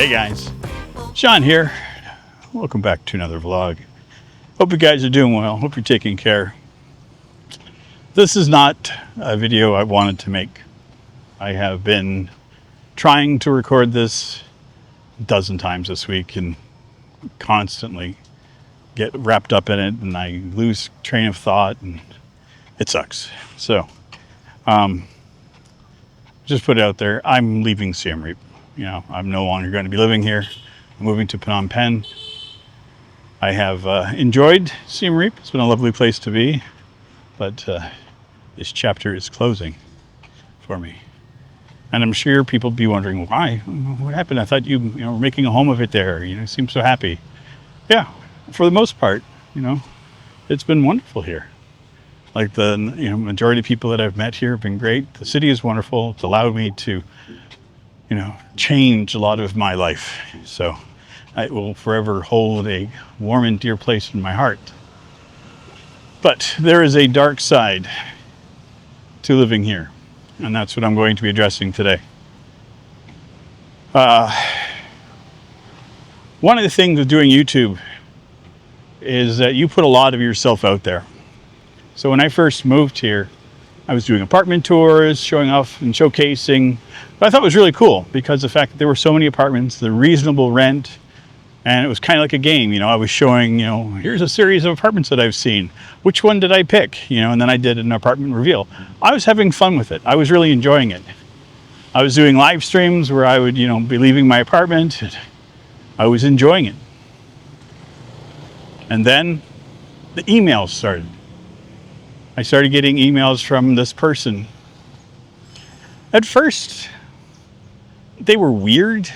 Hey guys, Sean here. Welcome back to another vlog. Hope you guys are doing well. Hope you're taking care. This is not a video I wanted to make. I have been trying to record this a dozen times this week and constantly get wrapped up in it, and I lose train of thought and it sucks. So just put it out there. I'm leaving Siem Reap. You know, I'm no longer going to be living here. I'm moving to Phnom Penh. I have enjoyed Siem Reap. It's been a lovely place to be, but this chapter is closing for me. And I'm sure people be wondering, why? What happened? I thought you were making a home of it there. You seem so happy. Yeah, for the most part, it's been wonderful here. Like the majority of people that I've met here have been great. The city is wonderful. It's allowed me to change a lot of my life. So I will forever hold a warm and dear place in my heart. But there is a dark side to living here, and that's what I'm going to be addressing today. One of the things with doing YouTube is that you put a lot of yourself out there. So when I first moved here, I was doing apartment tours, showing off and showcasing. But I thought it was really cool because the fact that there were so many apartments, the reasonable rent, and it was kind of like a game. I was showing, here's a series of apartments that I've seen. Which one did I pick? And then I did an apartment reveal. I was having fun with it. I was really enjoying it. I was doing live streams where I would, be leaving my apartment. I was enjoying it. And then the emails started. I started getting emails from this person. At first, they were weird,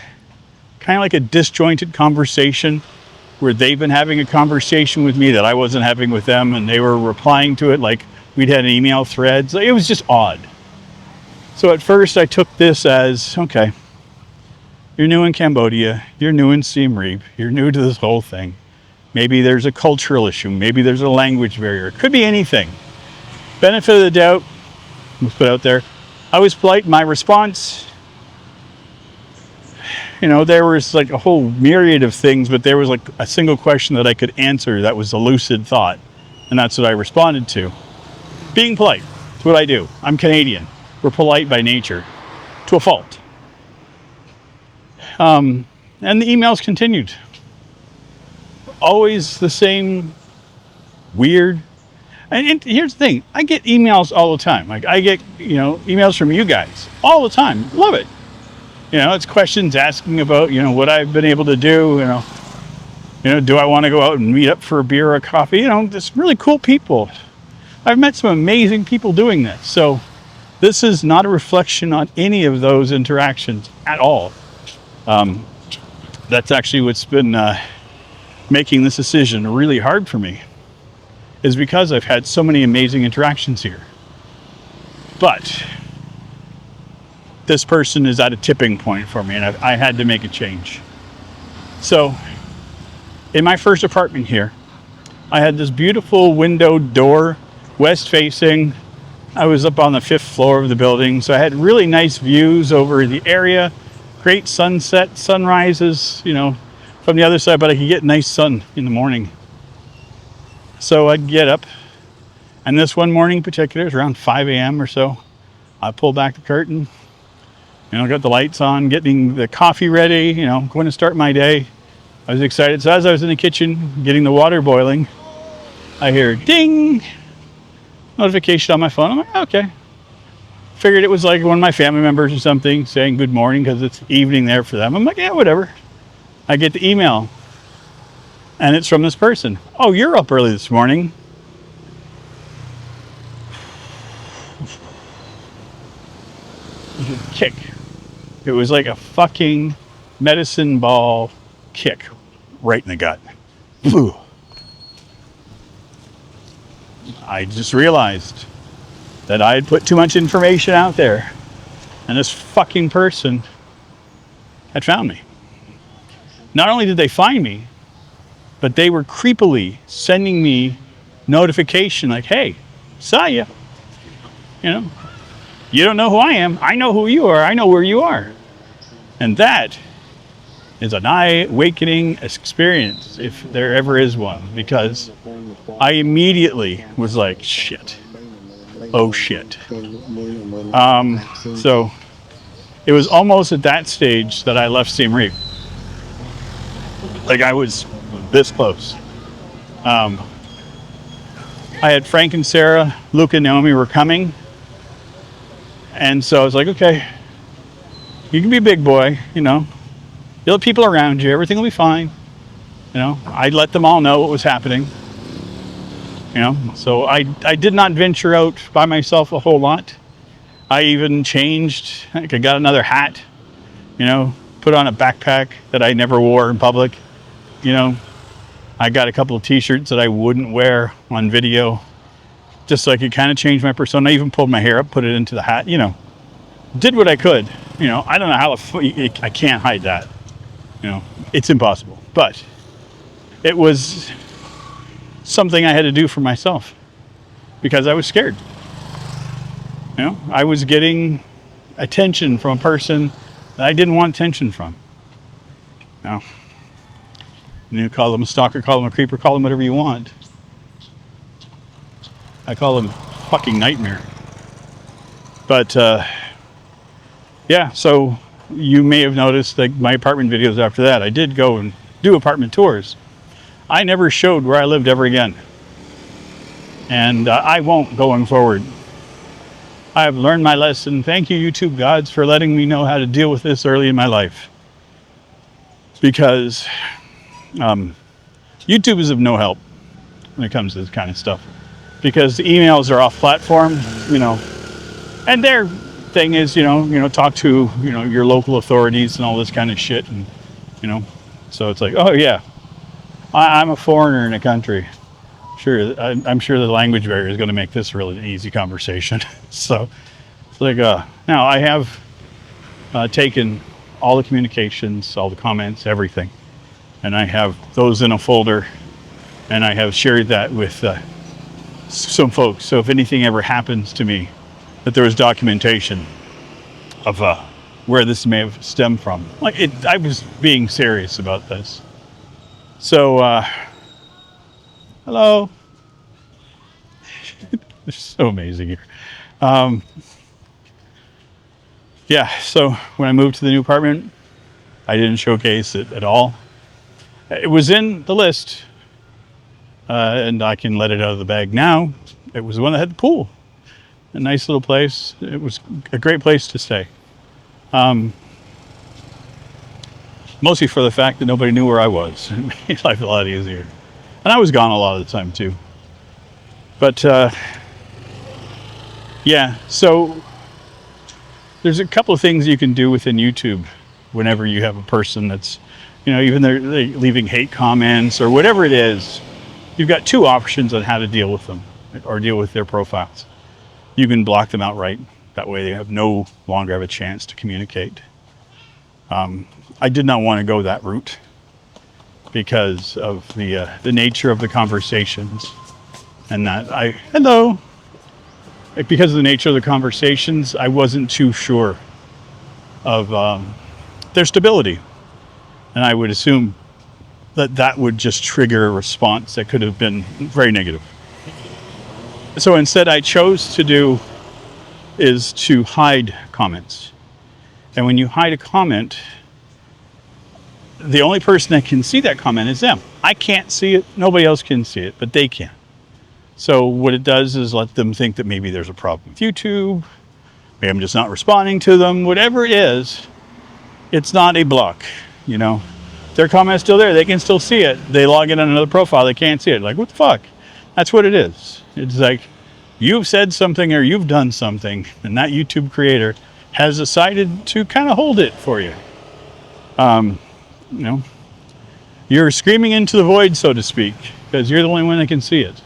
kind of like a disjointed conversation where they've been having a conversation with me that I wasn't having with them, and they were replying to it like we'd had an email thread. So it was just odd. So at first I took this as, okay, you're new in Cambodia, you're new in Siem Reap, you're new to this whole thing. Maybe there's a cultural issue, maybe there's a language barrier, it could be anything. Benefit of the doubt was put out there. I was polite in my response. There was like a whole myriad of things, but there was like a single question that I could answer that was a lucid thought, and that's what I responded to. Being polite, that's what I do. I'm Canadian. We're polite by nature, to a fault. And the emails continued. Always the same weird. And here's the thing, I get emails all the time. Like I get, emails from you guys all the time. Love it. It's questions asking about, what I've been able to do, do I want to go out and meet up for a beer or a coffee? Just really cool people. I've met some amazing people doing this. So this is not a reflection on any of those interactions at all. That's actually what's been making this decision really hard for me, is because I've had so many amazing interactions here. But this person is at a tipping point for me, and I had to make a change. So in my first apartment here, I had this beautiful windowed door, west facing. I was up on the 5th floor of the building, so I had really nice views over the area, great sunset, sunrises, from the other side, but I could get nice sun in the morning. So I'd get up, and this one morning in particular, it was around 5 a.m. or so, I pulled back the curtain, got the lights on, getting the coffee ready, going to start my day. I was excited. So as I was in the kitchen getting the water boiling, I hear ding, notification on my phone. I'm like, okay. Figured it was like one of my family members or something saying good morning because it's evening there for them. I'm like, yeah, whatever. I get the email, and it's from this person. Oh, you're up early this morning. Kick. It was like a fucking medicine ball kick right in the gut. I just realized that I had put too much information out there, and this fucking person had found me. Not only did they find me, but they were creepily sending me notification like, hey, saw you. You don't know who I am. I know who you are. I know where you are. And that is an eye-awakening experience, if there ever is one, because I immediately was like, shit. Oh, shit. So it was almost at that stage that I left Siem Reap. Like, I was this close. I had Frank and Sarah, Luke and Naomi were coming. And so I was like, okay, you can be a big boy, you know. You'll have people around you. Everything will be fine. You know, I let them all know what was happening. You know, so I did not venture out by myself a whole lot. I even changed. I got another hat, you know, put on a backpack that I never wore in public. You know, I got a couple of t-shirts that I wouldn't wear on video, just so I could kind of change my persona. I even pulled my hair up, put it into the hat, you know, did what I could. You know, I don't know how I can't hide that. You know, it's impossible. But it was something I had to do for myself because I was scared. You know, I was getting attention from a person that I didn't want attention from. Now, you call them a stalker, call them a creeper, call them whatever you want. I call them fucking nightmare. But yeah, so you may have noticed that my apartment videos after that, I did go and do apartment tours. I never showed where I lived ever again. And I won't going forward. I have learned my lesson. Thank you, YouTube gods, for letting me know how to deal with this early in my life. Because YouTube is of no help when it comes to this kind of stuff. Because the emails are off platform, you know, and their thing is, you know, talk to, you know, your local authorities and all this kind of shit. And, you know, so it's like, oh yeah, I'm a foreigner in a country. Sure, I'm sure the language barrier is going to make this a really easy conversation. So it's like, now I have taken all the communications, all the comments, everything, and I have those in a folder, and I have shared that with some folks. So if anything ever happens to me, that there was documentation of where this may have stemmed from. Like, I was being serious about this. So, hello. It's so amazing here. Yeah, so when I moved to the new apartment, I didn't showcase it at all. It was in the list, and I can let it out of the bag now. It was the one that had the pool. A nice little place. It was a great place to stay. Mostly for the fact that nobody knew where I was. It made life a lot easier. And I was gone a lot of the time too. But yeah, so there's a couple of things you can do within YouTube whenever you have a person that's, you know, even they're leaving hate comments or whatever it is. You've got two options on how to deal with them or deal with their profiles. You can block them outright. That way they have no longer have a chance to communicate. I did not want to go that route because of the nature of the conversations, and that because of the nature of the conversations, I wasn't too sure of their stability, and I would assume that would just trigger a response that could have been very negative. So instead, I chose to do is to hide comments. And when you hide a comment, the only person that can see that comment is them. I can't see it. Nobody else can see it, but they can. So what it does is let them think that maybe there's a problem with YouTube. Maybe I'm just not responding to them. Whatever it is, it's not a block, you know. Their comment's still there. They can still see it. They log in on another profile. They can't see it. Like, what the fuck? That's what it is. It's like you've said something or you've done something, and that YouTube creator has decided to kind of hold it for you. You know, you're screaming into the void, so to speak, because you're the only one that can see it.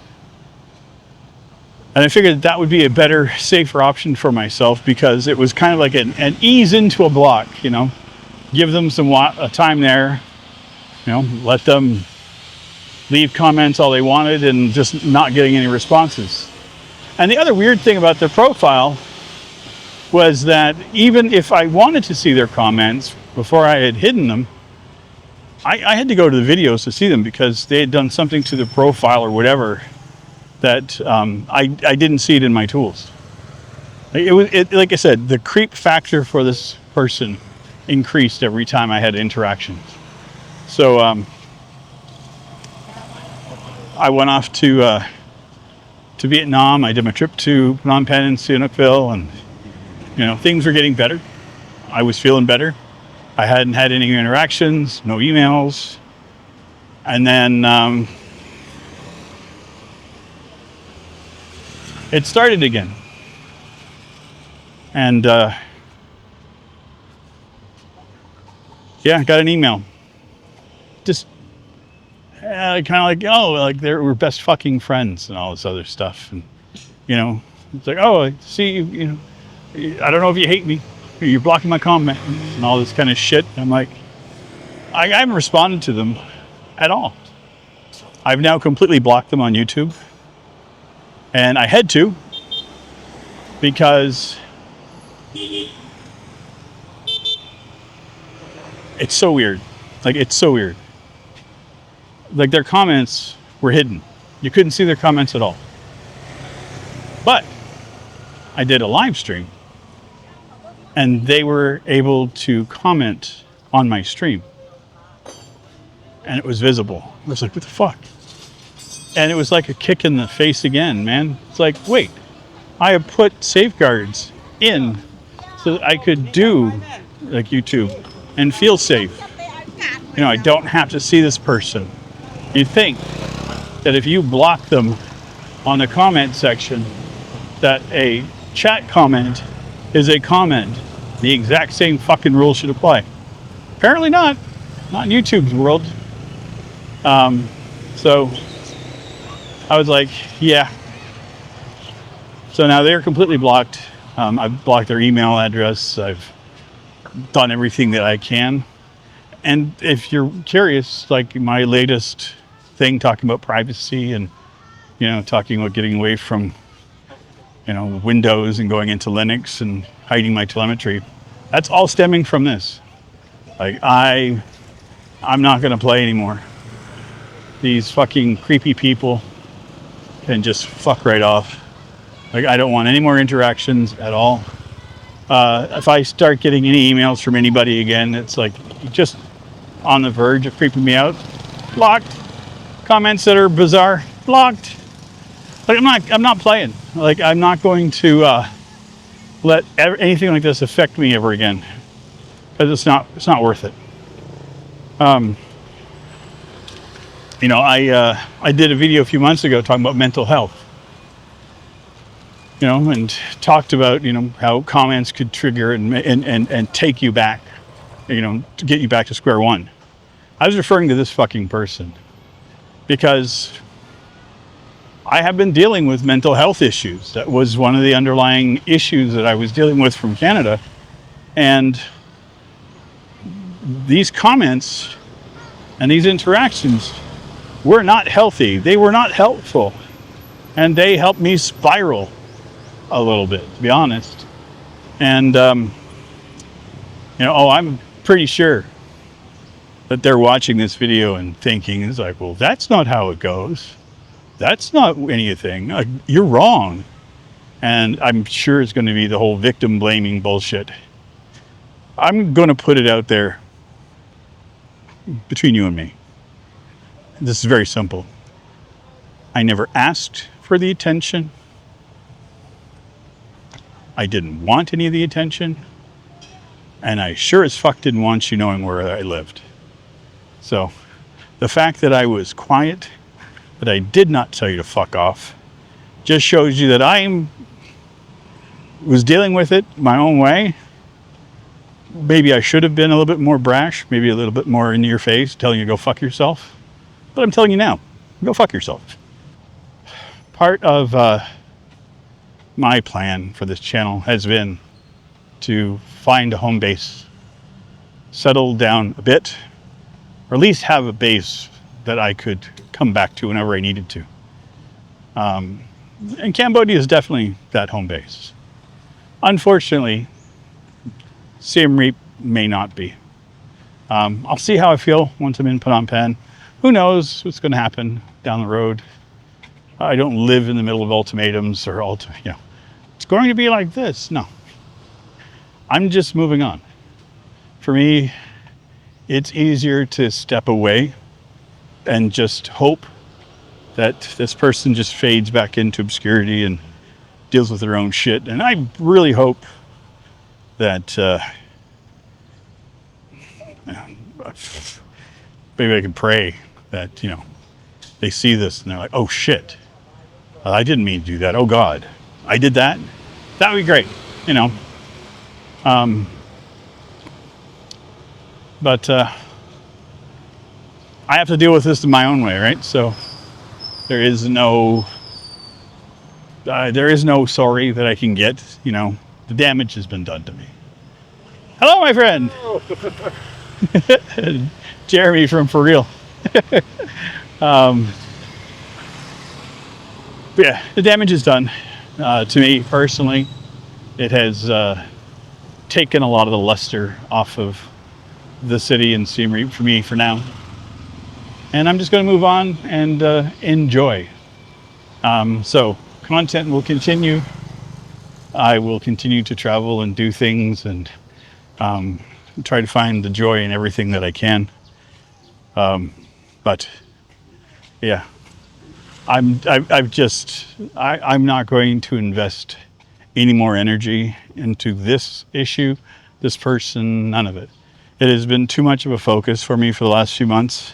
And I figured that would be a better, safer option for myself because it was kind of like an ease into a block, you know, give them some time there, you know, let them leave comments all they wanted and just not getting any responses. And the other weird thing about their profile was that even if I wanted to see their comments before I had hidden them, I had to go to the videos to see them because they had done something to the profile or whatever that I didn't see it in my tools. Like I said, the creep factor for this person increased every time I had interactions. So I went off to Vietnam. I did my trip to Phnom Penh and Siem Reap, and things were getting better. I was feeling better. I hadn't had any interactions, no emails, and then it started again. And yeah, got an email. Just kind of like, oh, like we're best fucking friends and all this other stuff. And it's like, oh, I see you. I don't know if you hate me. You're blocking my comments and all this kind of shit. And I'm like, I haven't responded to them at all. I've now completely blocked them on YouTube, and I had to because it's so weird. Like, it's so weird. Like, their comments were hidden. You couldn't see their comments at all. But I did a live stream, and they were able to comment on my stream. And it was visible. I was like, what the fuck? And it was like a kick in the face again, man. It's like, wait, I have put safeguards in so that I could do like YouTube and feel safe. I don't have to see this person. You think that if you block them on the comment section, that a chat comment is a comment. The exact same fucking rule should apply. Apparently not. Not in YouTube's world. So I was like, yeah. So now they're completely blocked. I've blocked their email address. I've done everything that I can. And if you're curious, like my latest thing talking about privacy and, talking about getting away from, Windows and going into Linux and hiding my telemetry, that's all stemming from this. Like, I'm not going to play anymore. These fucking creepy people can just fuck right off. Like, I don't want any more interactions at all. If I start getting any emails from anybody again, it's like just on the verge of creeping me out. Blocked. Comments that are bizarre. Blocked. Like, I'm not playing. Like, I'm not going to let anything like this affect me ever again. Because it's not worth it. I did a video a few months ago talking about mental health. And talked about, how comments could trigger and take you back, to get you back to square one. I was referring to this fucking person because I have been dealing with mental health issues. That was one of the underlying issues that I was dealing with from Canada. And these comments and these interactions were not healthy. They were not helpful. And they helped me spiral a little bit, to be honest. And, I'm pretty sure that they're watching this video and thinking, it's like, well, that's not how it goes. That's not anything. You're wrong. And I'm sure it's going to be the whole victim blaming bullshit. I'm going to put it out there between you and me. This is very simple. I never asked for the attention. I didn't want any of the attention. And I sure as fuck didn't want you knowing where I lived. So the fact that I was quiet, that I did not tell you to fuck off, just shows you that I was dealing with it my own way. Maybe I should have been a little bit more brash, maybe a little bit more in your face, telling you to go fuck yourself. But I'm telling you now, go fuck yourself. Part of my plan for this channel has been to find a home base, settle down a bit, or at least have a base that I could come back to whenever I needed to. And Cambodia is definitely that home base. Unfortunately, Siem Reap may not be. I'll see how I feel once I'm in Phnom Penh. Who knows what's going to happen down the road. I don't live in the middle of ultimatums or it's going to be like this. No, I'm just moving on. For me, it's easier to step away and just hope that this person just fades back into obscurity and deals with their own shit. And I really hope that maybe I can pray that, they see this and they're like, oh shit, I didn't mean to do that. Oh God, I did that. That would be great, But I have to deal with this in my own way, right? So there is no sorry that I can get. The damage has been done to me. Hello, my friend. Jeremy from For Real. Yeah, the damage is done. To me personally, it has taken a lot of the luster off of the city and Siem Reap for me for now. And I'm just going to move on and enjoy. So content will continue. I will continue to travel and do things and try to find the joy in everything that I can. But yeah, I'm not going to invest any more energy into this issue, this person, none of it. It has been too much of a focus for me for the last few months.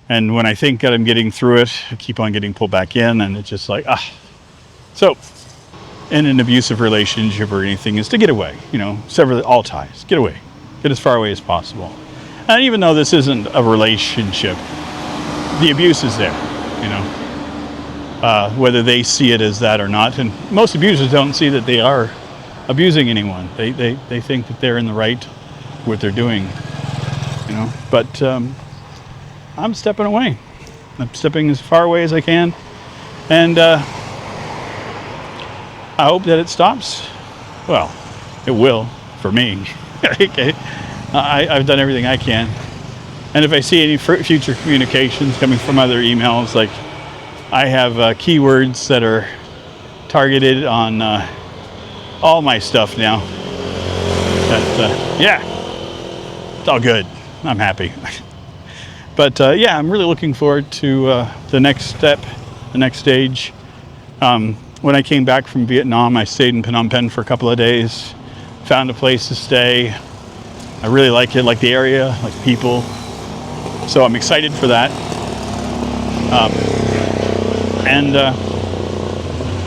And when I think that I'm getting through it, I keep on getting pulled back in, and it's just like, So, in an abusive relationship or anything, is to get away, sever all ties, get away, get as far away as possible. And even though this isn't a relationship, the abuse is there, whether they see it as that or not. And most abusers don't see that they are abusing anyone. They think that they're in the right what they're doing, But I'm stepping away. I'm stepping as far away as I can, and I hope that it stops. Well, it will for me. Okay, I've done everything I can, and if I see any future communications coming from other emails, like I have keywords that are targeted on all my stuff now. Yeah. It's all good. I'm happy. But yeah, I'm really looking forward to the next step, the next stage. When I came back from Vietnam, I stayed in Phnom Penh for a couple of days, found a place to stay. I really like it, like the area, like people. So I'm excited for that. And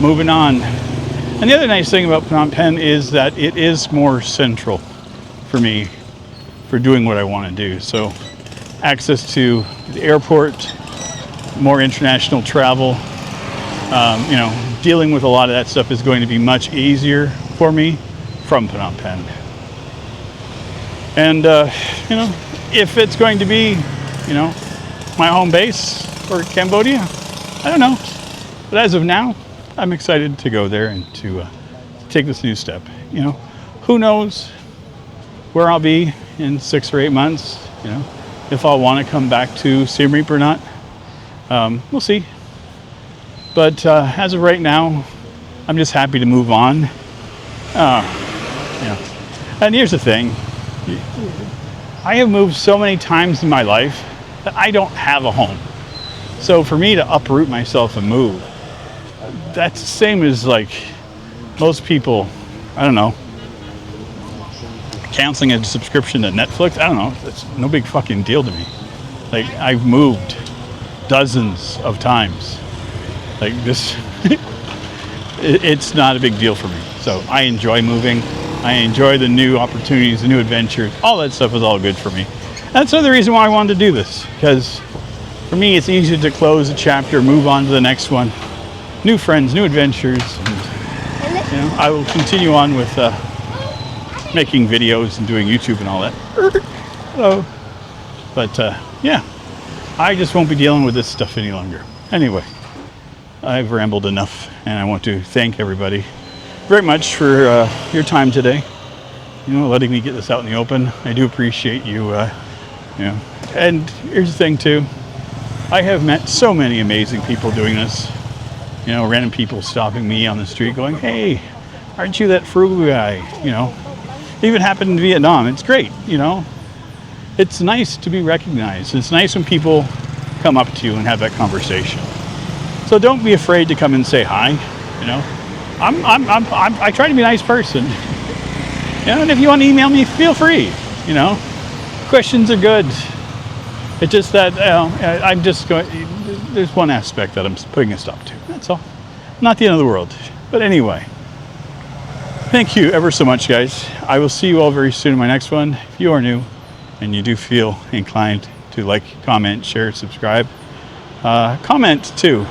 moving on. And the other nice thing about Phnom Penh is that it is more central for me for doing what I want to do. So access to the airport, more international travel, dealing with a lot of that stuff is going to be much easier for me from Phnom Penh. And, if it's going to be, my home base for Cambodia, I don't know. But as of now, I'm excited to go there and to take this new step. Who knows where I'll be in 6 or 8 months, if I'll want to come back to Siem Reap or not. We'll see. But as of right now, I'm just happy to move on. And here's the thing. I have moved so many times in my life that I don't have a home. So for me to uproot myself and move, that's the same as like most people, I don't know, canceling a subscription to Netflix. I don't know. It's no big fucking deal to me. Like, I've moved dozens of times. Like this, it's not a big deal for me. So I enjoy moving. I enjoy the new opportunities, the new adventures. All that stuff is all good for me. That's another reason why I wanted to do this, because for me, it's easy to close a chapter, move on to the next one. New friends, new adventures. And, I will continue on with making videos and doing YouTube and all that. Hello. But yeah, I just won't be dealing with this stuff any longer. Anyway, I've rambled enough, and I want to thank everybody very much for your time today. letting me get this out in the open. I do appreciate you, And here's the thing too. I have met so many amazing people doing this. Random people stopping me on the street going, hey, aren't you that frugal guy? It even happened in Vietnam. It's great, It's nice to be recognized. It's nice when people come up to you and have that conversation. So don't be afraid to come and say hi, I try to be a nice person. And if you want to email me, feel free, Questions are good. It's just that I'm just going. There's one aspect that I'm putting a stop to. That's all. Not the end of the world. But anyway, thank you ever so much, guys. I will see you all very soon in my next one. If you are new and you do feel inclined to like, comment, share, subscribe, comment too.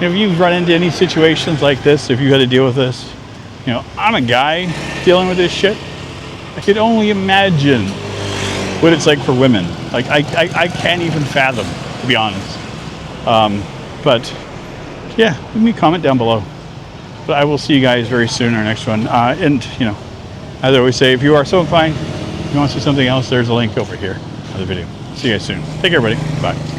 If you've run into any situations like this, if you had to deal with this, I'm a guy dealing with this shit. I could only imagine what it's like for women. Like I can't even fathom, to be honest. But yeah, leave me a comment down below. But I will see you guys very soon in our next one. And as I always say, if you are so inclined, if you want to see something else, there's a link over here of the video. See you guys soon. Take care, everybody. Bye.